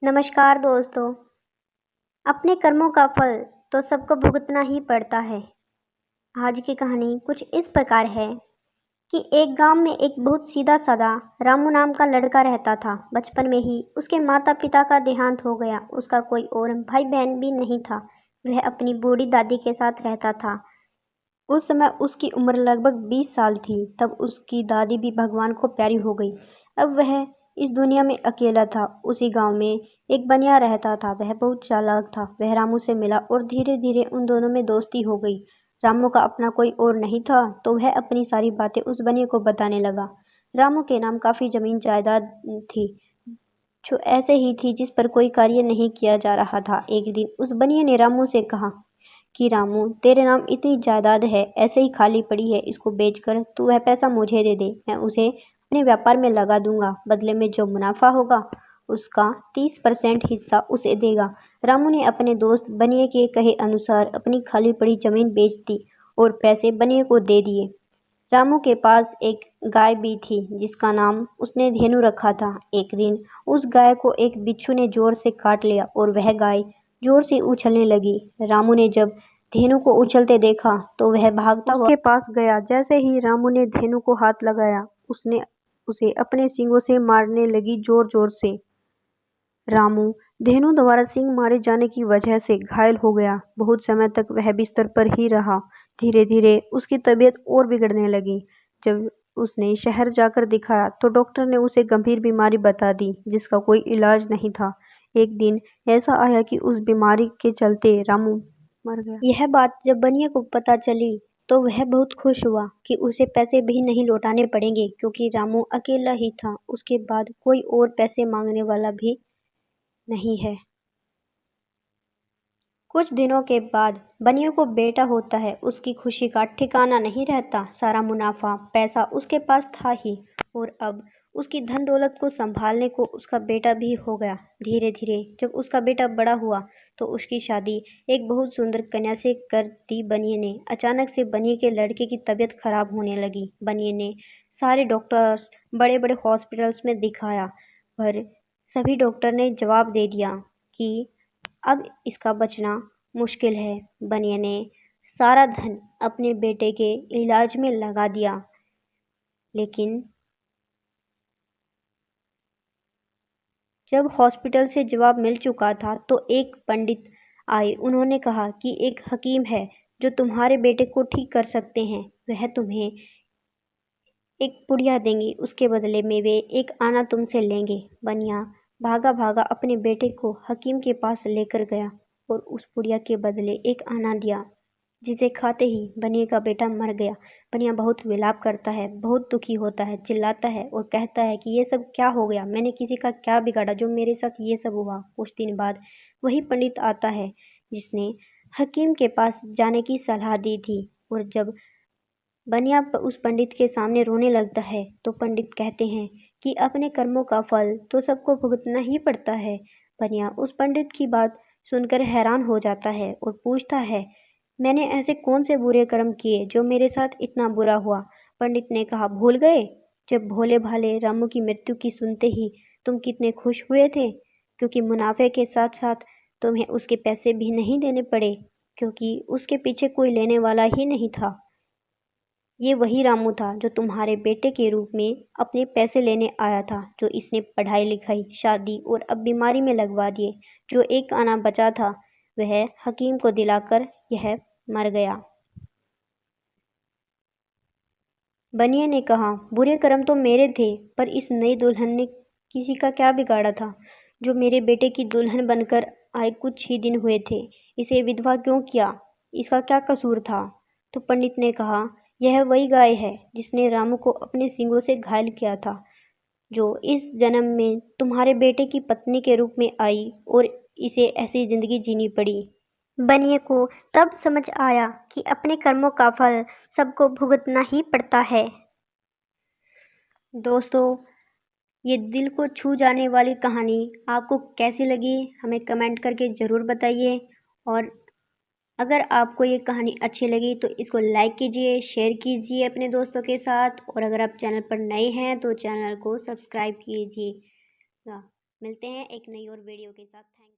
नमस्कार दोस्तों। अपने कर्मों का फल तो सबको भुगतना ही पड़ता है। आज की कहानी कुछ इस प्रकार है कि एक गांव में एक बहुत सीधा साधा रामू नाम का लड़का रहता था। बचपन में ही उसके माता पिता का देहांत हो गया। उसका कोई और भाई बहन भी नहीं था। वह अपनी बूढ़ी दादी के साथ रहता था। उस समय उसकी उम्र लगभग 20 साल थी। तब उसकी दादी भी भगवान को प्यारी हो गई। अब वह इस दुनिया में अकेला था। उसी गांव में एक बनिया रहता था। वह बहुत चालाक था। वह रामू से मिला और धीरे धीरे उन दोनों में दोस्ती हो गई। रामू का अपना कोई और नहीं था, तो वह अपनी सारी बातें उस बनिए को बताने लगा। रामू के नाम काफी जमीन जायदाद थी, जो ऐसे ही थी जिस पर कोई कार्य नहीं किया जा रहा था। एक दिन उस बनिए ने रामू से कहा कि रामू, तेरे नाम इतनी जायदाद है, ऐसे ही खाली पड़ी है, इसको बेचकर तू वह पैसा मुझे दे दे। मैं उसे अपने व्यापार में लगा दूंगा। बदले में जो मुनाफा होगा उसका 30% हिस्सा उसे देगा। रामू ने अपने दोस्त बनिए के कहे अनुसार अपनी खाली पड़ी जमीन बेच दी और पैसे बनिए को दे दिए। रामू के पास एक गाय भी थी जिसका नाम उसने धेनु रखा था। एक दिन उस गाय को एक बिच्छू ने जोर से काट लिया और वह गाय जोर से उछलने लगी। रामू ने जब धेनु को उछलते देखा तो वह भागता हुआ उसके पास गया। जैसे ही रामू ने धेनु को हाथ लगाया, उसने उसे अपने सींगों से मारने लगी जोर जोर से। रामू धेनु द्वारा सींग मारे जाने की वजह से घायल हो गया। बहुत समय तक वह बिस्तर पर ही रहा। धीरे धीरे उसकी तबीयत और बिगड़ने लगी। जब उसने शहर जाकर दिखाया तो डॉक्टर ने उसे गंभीर बीमारी बता दी जिसका कोई इलाज नहीं था। एक दिन ऐसा आया कि उस बीमारी के चलते रामू मर गया। यह बात जब बनिया को पता चली तो वह बहुत खुश हुआ कि उसे पैसे भी नहीं लौटाने पड़ेंगे, क्योंकि रामू अकेला ही था। उसके बाद कोई और पैसे मांगने वाला भी नहीं है। कुछ दिनों के बाद बनिया को बेटा होता है। उसकी खुशी का ठिकाना नहीं रहता। सारा मुनाफा पैसा उसके पास था ही, और अब उसकी धन दौलत को संभालने को उसका बेटा भी हो गया। धीरे धीरे जब उसका बेटा बड़ा हुआ तो उसकी शादी एक बहुत सुंदर कन्या से कर दी बनिए ने। अचानक से बनिए के लड़के की तबीयत खराब होने लगी। बनिए ने सारे डॉक्टर्स, बड़े बड़े हॉस्पिटल्स में दिखाया, पर सभी डॉक्टर ने जवाब दे दिया कि अब इसका बचना मुश्किल है। बनिया ने सारा धन अपने बेटे के इलाज में लगा दिया, लेकिन जब हॉस्पिटल से जवाब मिल चुका था तो एक पंडित आए। उन्होंने कहा कि एक हकीम है जो तुम्हारे बेटे को ठीक कर सकते हैं। वह तुम्हें एक पुड़िया देंगे, उसके बदले में वे एक आना तुमसे लेंगे। बनिया भागा भागा अपने बेटे को हकीम के पास लेकर गया और उस पुड़िया के बदले एक आना दिया, जिसे खाते ही बनिया का बेटा मर गया। बनिया बहुत विलाप करता है, बहुत दुखी होता है, चिल्लाता है और कहता है कि ये सब क्या हो गया, मैंने किसी का क्या बिगाड़ा जो मेरे साथ ये सब हुआ। कुछ दिन बाद वही पंडित आता है जिसने हकीम के पास जाने की सलाह दी थी, और जब बनिया उस पंडित के सामने रोने लगता है तो पंडित कहते हैं कि अपने कर्मों का फल तो सबको भुगतना ही पड़ता है। बनिया उस पंडित की बात सुनकर हैरान हो जाता है और पूछता है, मैंने ऐसे कौन से बुरे कर्म किए जो मेरे साथ इतना बुरा हुआ? पंडित ने कहा, भूल गए जब भोले भाले रामू की मृत्यु की सुनते ही तुम कितने खुश हुए थे, क्योंकि मुनाफे के साथ साथ तुम्हें उसके पैसे भी नहीं देने पड़े, क्योंकि उसके पीछे कोई लेने वाला ही नहीं था। ये वही रामू था जो तुम्हारे बेटे के रूप में अपने पैसे लेने आया था, जो इसने पढ़ाई लिखाई, शादी और अब बीमारी में लगवा दिए। जो एक आना बचा था वह हकीम को दिलाकर यह मर गया। बनिए ने कहा, बुरे कर्म तो मेरे थे, पर इस नई दुल्हन ने किसी का क्या बिगाड़ा था जो मेरे बेटे की दुल्हन बनकर आए कुछ ही दिन हुए थे? इसे विधवा क्यों किया? इसका क्या कसूर था? तो पंडित ने कहा, यह वही गाय है जिसने रामू को अपने सींगों से घायल किया था, जो इस जन्म में तुम्हारे बेटे की पत्नी के रूप में आई और इसे ऐसी जिंदगी जीनी पड़ी। बनिए को तब समझ आया कि अपने कर्मों का फल सबको भुगतना ही पड़ता है। दोस्तों, ये दिल को छू जाने वाली कहानी आपको कैसी लगी हमें कमेंट करके ज़रूर बताइए, और अगर आपको ये कहानी अच्छी लगी तो इसको लाइक कीजिए, शेयर कीजिए अपने दोस्तों के साथ, और अगर आप चैनल पर नए हैं तो चैनल को सब्सक्राइब कीजिएगा। मिलते हैं एक नई और वीडियो के साथ। थैंक